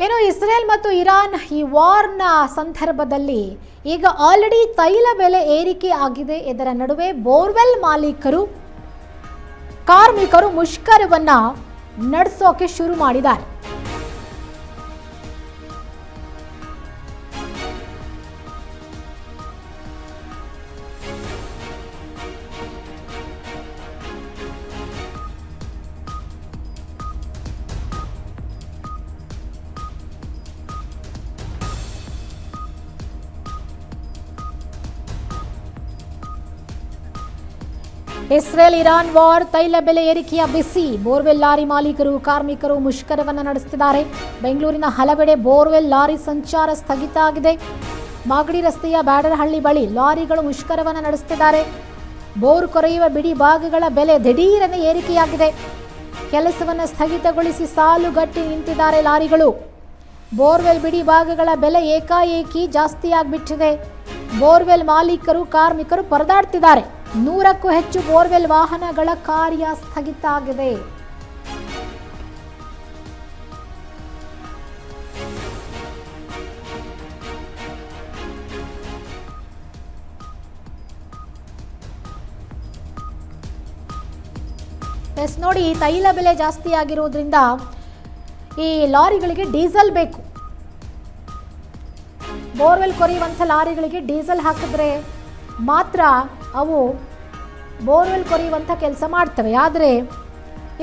ಏನು ಇಸ್ರೇಲ್ ಮತ್ತು ಇರಾನ್ ಈ ವಾರ್ನ ಸಂದರ್ಭದಲ್ಲಿ ಈಗ ಆಲ್ರೆಡಿ ತೈಲ ಬೆಲೆ ಏರಿಕೆ ಆಗಿದೆ. ಇದರ ನಡುವೆ ಬೋರ್ವೆಲ್ ಮಾಲೀಕರು ಕಾರ್ಮಿಕರು ಮುಷ್ಕರವನ್ನ ನಡೆಸೋಕೆ ಶುರು ಮಾಡಿದ್ದಾರೆ. ಇಸ್ರೇಲ್ ಇರಾನ್ ವಾರ್, ತೈಲ ಬೆಲೆ ಏರಿಕೆಯ ಬಿಸಿ. ಬೋರ್ವೆಲ್ ಲಾರಿ ಮಾಲೀಕರು ಕಾರ್ಮಿಕರು ಮುಷ್ಕರವನ್ನು ನಡೆಸುತ್ತಿದ್ದಾರೆ. ಬೆಂಗಳೂರಿನ ಹಲವೆಡೆ ಬೋರ್ವೆಲ್ ಲಾರಿ ಸಂಚಾರ ಸ್ಥಗಿತ ಆಗಿದೆ. ಮಾಗಡಿ ರಸ್ತೆಯ ಬ್ಯಾಡರಹಳ್ಳಿ ಬಳಿ ಲಾರಿಗಳು ಮುಷ್ಕರವನ್ನು ನಡೆಸುತ್ತಿದ್ದಾರೆ. ಬೋರ್ ಕೊರೆಯುವ ಬಿಡಿ ಭಾಗಗಳ ಬೆಲೆ ದಿಢೀರನೆ ಏರಿಕೆಯಾಗಿದೆ. ಕೆಲಸವನ್ನು ಸ್ಥಗಿತಗೊಳಿಸಿ ಸಾಲುಗಟ್ಟಿ ನಿಂತಿದ್ದಾರೆ ಲಾರಿಗಳು. ಬೋರ್ವೆಲ್ ಬಿಡಿ ಭಾಗಗಳ ಬೆಲೆ ಏಕಾಏಕಿ ಜಾಸ್ತಿಯಾಗ್ಬಿಟ್ಟಿದೆ. ಬೋರ್ವೆಲ್ ಮಾಲೀಕರು ಕಾರ್ಮಿಕರು ಪರದಾಡ್ತಿದ್ದಾರೆ. 100ಕ್ಕೂ ಹೆಚ್ಚು ಬೋರ್ವೆಲ್ ವಾಹನಗಳ ಕಾರ್ಯ ಸ್ಥಗಿತ ಆಗಿದೆ. ಎಸ್ ನೋಡಿ, ತೈಲ ಬೆಲೆ ಜಾಸ್ತಿ ಆಗಿರೋದ್ರಿಂದ ಈ ಲಾರಿಗಳಿಗೆ ಡೀಸೆಲ್ ಬೇಕು. ಬೋರ್ವೆಲ್ ಕೊರೆಯುವಂಥ ಲಾರಿಗಳಿಗೆ ಡೀಸೆಲ್ ಹಾಕಿದ್ರೆ ಮಾತ್ರ ಅವು ಬೋರ್ವೆಲ್ ಕೊರೆಯುವಂಥ ಕೆಲಸ ಮಾಡ್ತವೆ. ಆದರೆ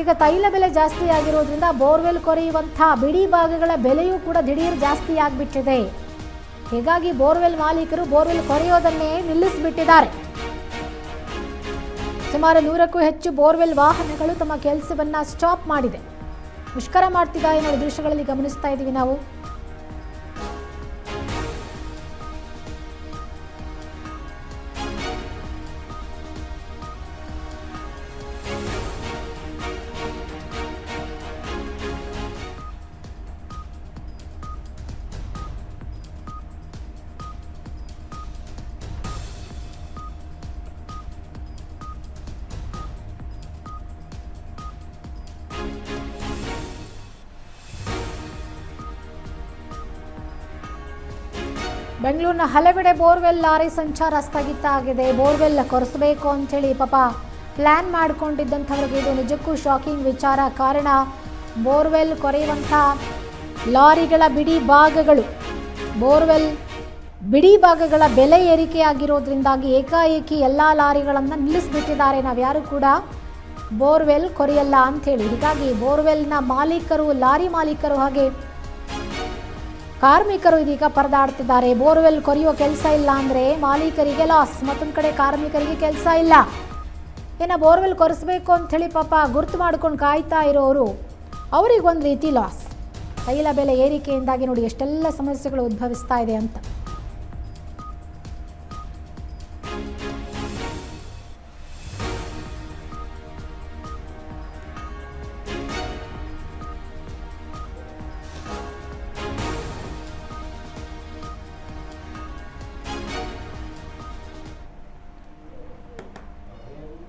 ಈಗ ತೈಲ ಬೆಲೆ ಜಾಸ್ತಿ ಆಗಿರೋದ್ರಿಂದ ಬೋರ್ವೆಲ್ ಕೊರೆಯುವಂಥ ಬಿಡಿ ಭಾಗಗಳ ಬೆಲೆಯೂ ಕೂಡ ದಿಢೀರ್ ಜಾಸ್ತಿ ಆಗಿಬಿಟ್ಟಿದೆ. ಹೀಗಾಗಿ ಬೋರ್ವೆಲ್ ಮಾಲೀಕರು ಬೋರ್ವೆಲ್ ಕೊರೆಯೋದನ್ನೇ ನಿಲ್ಲಿಸಿಬಿಟ್ಟಿದ್ದಾರೆ. ಸುಮಾರು 100ಕ್ಕೂ ಹೆಚ್ಚು ಬೋರ್ವೆಲ್ ವಾಹನಗಳು ತಮ್ಮ ಕೆಲಸವನ್ನು ಸ್ಟಾಪ್ ಮಾಡಿದೆ. ಮುಷ್ಕರ ಮಾಡ್ತಿದ್ದಾರೆ ನೋಡಿ, ದೃಶ್ಯಗಳಲ್ಲಿ ಗಮನಿಸ್ತಾ ಇದ್ದೀವಿ ನಾವು. ಬೆಂಗಳೂರಿನ ಹಲವೆಡೆ ಬೋರ್ವೆಲ್ ಲಾರಿ ಸಂಚಾರ ಸ್ಥಗಿತ ಆಗಿದೆ. ಬೋರ್ವೆಲ್ ಕೊರೆಸಬೇಕು ಅಂಥೇಳಿ ಪಾಪ ಪ್ಲ್ಯಾನ್ ಮಾಡಿಕೊಂಡಿದ್ದಂಥವ್ರಿಗೆ ಇದು ನಿಜಕ್ಕೂ ಶಾಕಿಂಗ್ ವಿಚಾರ. ಕಾರಣ ಬೋರ್ವೆಲ್ ಕೊರೆಯುವಂಥ ಲಾರಿಗಳ ಬಿಡಿ ಭಾಗಗಳು, ಬೋರ್ವೆಲ್ ಬಿಡಿ ಭಾಗಗಳ ಬೆಲೆ ಏರಿಕೆಯಾಗಿರೋದ್ರಿಂದಾಗಿ ಏಕಾಏಕಿ ಎಲ್ಲ ಲಾರಿಗಳನ್ನು ನಿಲ್ಲಿಸಿಬಿಟ್ಟಿದ್ದಾರೆ. ನಾವ್ಯಾರು ಕೂಡ ಬೋರ್ವೆಲ್ ಕೊರೆಯಲ್ಲ ಅಂಥೇಳಿ. ಹೀಗಾಗಿ ಬೋರ್ವೆಲ್ನ ಮಾಲೀಕರು, ಲಾರಿ ಮಾಲೀಕರು ಹಾಗೆ ಕಾರ್ಮಿಕರು ಇದೀಗ ಪರದಾಡ್ತಿದ್ದಾರೆ. ಬೋರ್ವೆಲ್ ಕೊರೆಯುವ ಕೆಲಸ ಇಲ್ಲ ಅಂದರೆ ಮಾಲೀಕರಿಗೆ ಲಾಸ್, ಮತ್ತೊಂದು ಕಡೆ ಕಾರ್ಮಿಕರಿಗೆ ಕೆಲಸ ಇಲ್ಲ. ಇನ್ನು ಬೋರ್ವೆಲ್ ಕೊರೆಸಬೇಕು ಅಂಥೇಳಿ ಪಾಪ ಗುರ್ತು ಮಾಡ್ಕೊಂಡು ಕಾಯ್ತಾ ಇರೋರು, ಅವರಿಗೊಂದು ರೀತಿ ಲಾಸ್. ತೈಲ ಬೆಲೆ ಏರಿಕೆಯಿಂದಾಗಿ ನೋಡಿ ಎಷ್ಟೆಲ್ಲ ಸಮಸ್ಯೆಗಳು ಉದ್ಭವಿಸ್ತಾ ಇದೆ ಅಂತ.